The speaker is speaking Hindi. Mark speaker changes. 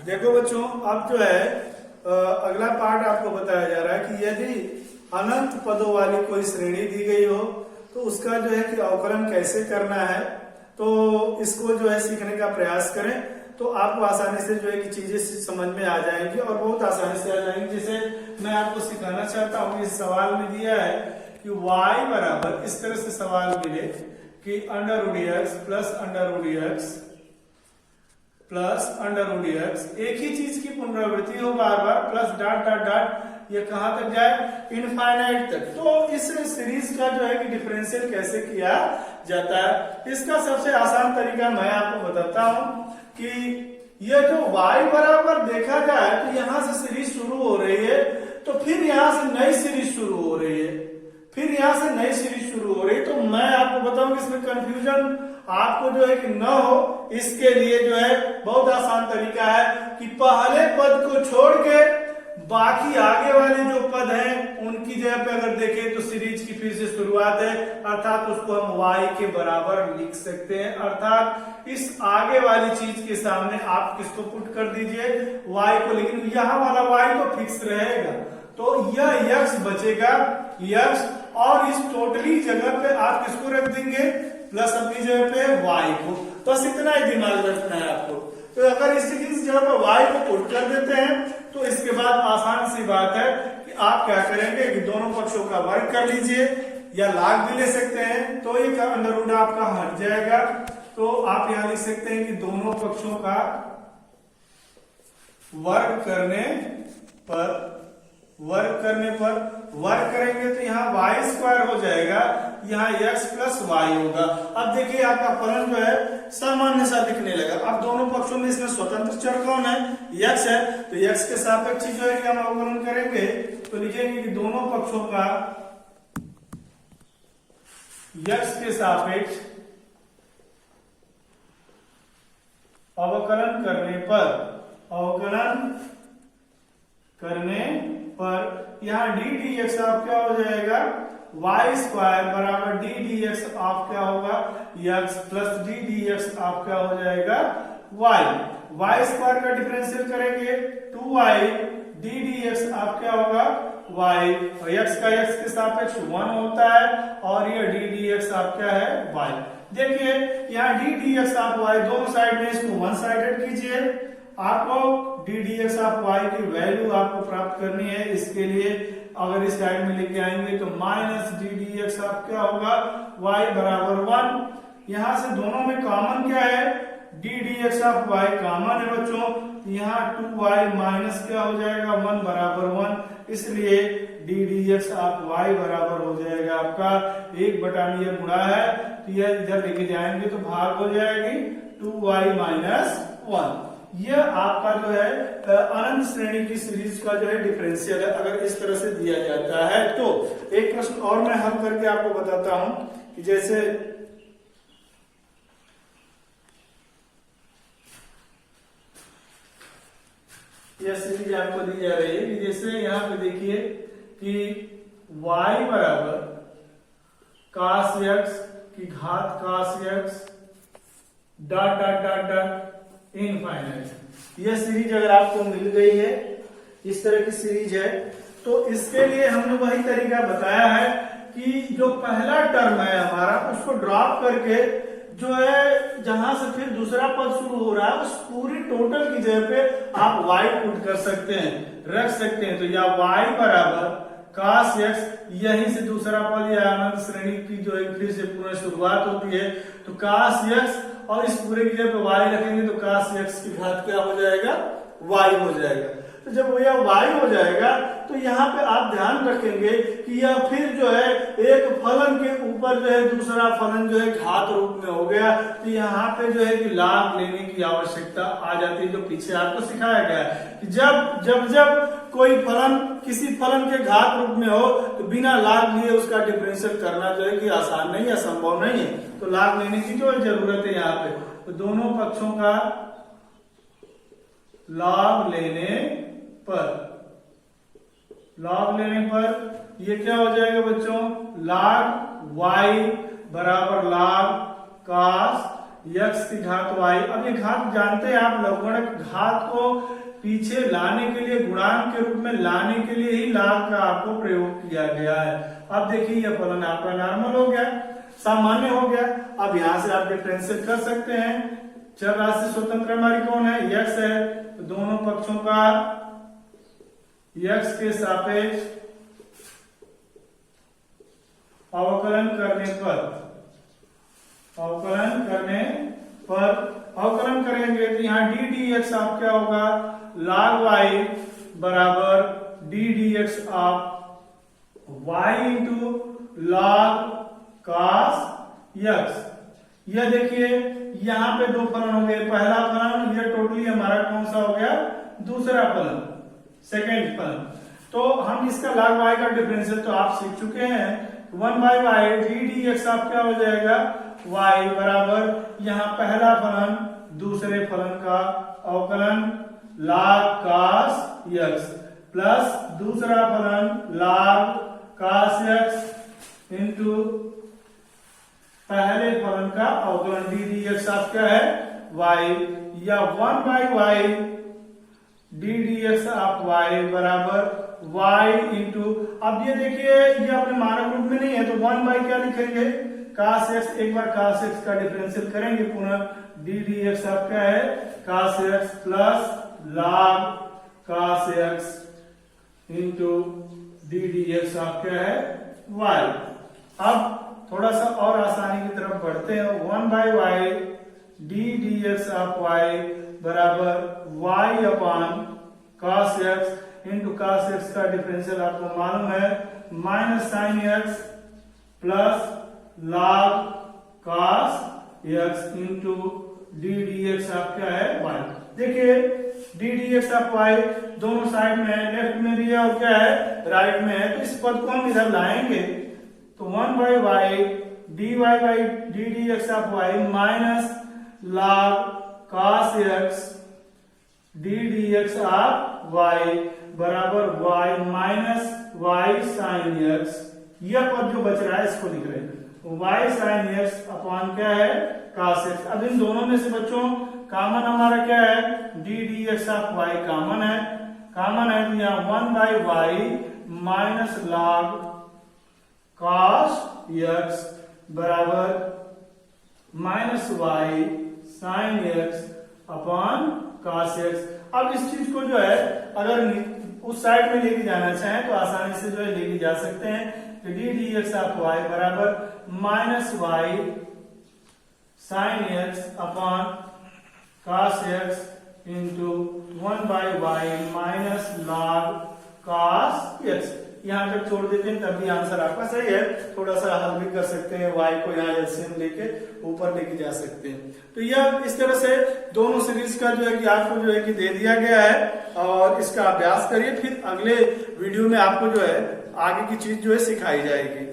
Speaker 1: देखो बच्चों, अब जो है अगला पार्ट आपको बताया जा रहा है कि यदि अनंत पदों वाली कोई श्रेणी दी गई हो तो उसका जो है कि अवकलन कैसे करना है। तो इसको जो है सीखने का प्रयास करें तो आपको आसानी से जो है कि चीजें समझ में आ जाएंगी और बहुत आसानी से आ जाएंगी। जैसे मैं आपको सिखाना चाहता हूँ, इस सवाल में दिया है कि y बराबर, इस तरह से सवाल मिले कि under root X plus under root X plus under root X, एक ही चीज की पुनरावृत्ति हो बार बार, प्लस डॉट डॉट डॉट, ये कहां तक जाए, इनफाइनाइट तक। तो इस सीरीज का जो है कि डिफरेंशियल कैसे किया जाता है, इसका सबसे आसान तरीका मैं आपको बताता हूं कि ये जो y बराबर देखा जाए तो यहां से सीरीज शुरू हो रही है, तो फिर यहां से नई सीरीज शुरू हो रही है, फिर यहां से नई सीरीज शुरू हो रही है। तो मैं आपको बताऊं कि इसमें कंफ्यूजन आपको जो है कि न हो, इसके लिए जो है बहुत आसान तरीका है कि पहले पद को छोड़ के बाकी आगे वाले जो पद हैं उनकी जगह पे अगर देखें तो सीरीज की फिर से शुरुआत है, अर्थात उसको हम y के बराबर लिख सकते हैं। अर्थात इस आगे वाली चीज के सामने आप किसको पुट कर दीजिए, y को, लेकिन यहाँ वाला y तो फिक्स रहेगा, तो यह x बचेगा, x, और इस टोटली जगह पे आप किसको रख देंगे, प्लस अपनी जगह पे y को। बस इतना ही दिमाग रखना है आपको। तो अगर इस जगह पर y को पुट कर देते हैं तो इसके बाद आसान सी बात है कि आप क्या करेंगे कि दोनों पक्षों का वर्ग कर लीजिए, या लाग भी ले सकते हैं, तो एक अंडर रूट आपका हट जाएगा। तो आप यहां लिख सकते हैं कि दोनों पक्षों का वर्ग वर्ग करेंगे तो यहाँ y स्क्वायर हो जाएगा, यहाँ x प्लस वाई होगा। अब देखिए आपका फलन जो है सामान्य सा दिखने लगा। अब दोनों पक्षों में इसमें स्वतंत्र चर कौन है, x है, तो x के सापेक्ष जो है कि हम अवकलन करेंगे तो लिखेंगे कि दोनों पक्षों का x के सापेक्ष अवकलन करने पर यहाँ डी डी एक्स आप क्या हो जाएगा, y स्क्वायर बराबर डी डी एक्स आप क्या होगा, x plus D D X आप क्या हो जाएगा, y स्क्वायर का डिफरेंशियल करेंगे 2y डी डी एक्स आप क्या होगा, y, और x का x के सापेक्ष 1 होता है, और ये डी डी एक्स आप क्या है, y। देखिए यहाँ डी डी एक्स आप y, दोनों साइड में इसको वन साइडेड कीजिए, आपको डी डी एक्स आप y की वैल्यू आपको प्राप्त करनी है। इसके लिए अगर इस साइड में लेके आएंगे तो माइनस डी डी एक्स आप क्या होगा, y बराबर 1। यहां से दोनों में कॉमन क्या है, D D X of y common है बच्चों, यहाँ 2y माइनस क्या हो जाएगा, 1 बराबर 1, इसलिए D D X of y बराबर हो जाएगा आपका 1/, गुणा है तो यह इधर लेके जाएंगे तो भाग हो जाएगी 2y माइनस 1। यह आपका जो है अनंत श्रेणी की सीरीज का जो है डिफरेंशियल है, अगर इस तरह से दिया जाता है तो। एक प्रश्न और मैं हल करके आपको बताता हूं कि जैसे यह सीरीज आपको दी जा रही है कि जैसे यहां पे देखिए कि y बराबर cos x की घात cos x dot dot dot dot infinite. यह सीरीज अगर आपको मिल गई है, इस तरह की सीरीज है, तो इसके लिए हमने वही तरीका बताया है कि जो पहला टर्म है हमारा उसको ड्रॉप करके जो है जहां से फिर दूसरा पद शुरू हो रहा है उस पूरी टोटल की जगह पे आप y पुट कर सकते हैं, रख सकते हैं। तो या y बराबर cos x, यहीं से दूसरा पद या अनंत श्रेणी की जो है फिर से पुनः शुरुआत होती है, तो cos x, और इस पूरे की जगह पे y रखेंगे तो cos x की घात क्या हो जाएगा, y हो जाएगा। तो जब यह y हो जाएगा तो यहाँ पे आप ध्यान रखेंगे कि यह फिर जो है एक फलन के ऊपर जो है दूसरा फलन जो है घात रूप में हो गया, तो यहाँ पे जो है कि लाभ लेने की आवश्यकता आ जाती है, जो पीछे आपको सिखाया गया है कि जब कोई फलन किसी फलन के घात रूप में हो तो बिना लाभ लिए उसका डिफरेंशियल करना जो है कि आसान नहीं है, संभव नहीं है, तो लाभ लेने की जो जरूरत है यहाँ पे। तो दोनों पक्षों का लाभ लेने पर ये क्या हो जाएगा बच्चों, log y बराबर log cos x की घात y। अब ये घात जानते हैं आप, लघुगणक घात को पीछे लाने के लिए, गुणांक के रूप में लाने के लिए ही लाग का आपको प्रयोग किया गया है। अब देखिए यह फलन आपका नॉर्मल हो गया, सामान्य हो गया। अब यहां से आप डिफरेंशिएट कर सकते हैं। चर राशि स्वतंत्र हमारी कौन है, x है, तो दोनों पक्षों का x के सापेक्ष अवकलन करने पर अवकलन करेंगे तो यहाँ डी डी एक्स आप क्या होगा, log y बराबर D D X of y into log cos x। यह देखिए यहाँ पे दो फलन हो गए, पहला फलन, यह टोटली हमारा कौन सा हो गया, दूसरा फलन, सेकेंड फलन। तो हम इसका log y का डिफरेंशियल तो आप सीख चुके हैं, 1/y डी डी एक्स आप क्या हो जाएगा, y बराबर यहाँ पहला फलन दूसरे फलन का अवकलन log cos x प्लस दूसरा फलन log cos x इंटू पहले फलन का अवकलन डी डी एक्स आप क्या है, y, या 1/y D D X of y बराबर y इंटू, अब ये देखिए ये अपने मानक रूप में नहीं है तो 1 क्या लिखेंगे, cos x, एक बार cos x का डिफरेंशियल करेंगे पुनः, डी डी एक्स आप क्या है, cos x plus log cos x into D D X आप क्या है, y। अब थोड़ा सा और आसानी की तरफ बढ़ते हैं, 1/y D D X of y बराबर y upon cos x into cos x का डिफरेंशियल आपको मालूम है, minus sine x plus log cos x into D D X आप क्या है, y। देखिए D D X of y दोनों साइड में है, लेफ्ट में भी है और क्या है, राइट में है, तो इस पद को हम इधर लाएंगे तो 1/y dy by D D X of y minus log cos x D D X of y बराबर y minus y sin x। यह पद जो बच रहा है इसको लिख रहे हैं, y sin x अपॉन क्या है, cos x। अब इन दोनों में से बच्चों कॉमन हमारा क्या है, D D X of y common है तो यहाँ 1/y minus log cos x बराबर minus y sin x upon cos x। अब इस चीज को जो है अगर उस साइड में लेके जाना चाहें तो आसानी से जो है लेके जा सकते हैं, तो D D X of y बराबर minus y sin x upon cos x into 1/y minus log cos x। यहाँ तक छोड़ देते हैं तब भी आंसर आपका सही है, थोड़ा सा हल भी कर सकते हैं, y को यहाँ एलसीएम लेके ऊपर लेके जा सकते हैं। तो यह इस तरह से दोनों सीरीज का जो है कि आपको जो है कि दे दिया गया है और इसका अभ्यास करिए, फिर अगले वीडियो में आपको जो है आगे की चीज जो है सिखाई जाएगी।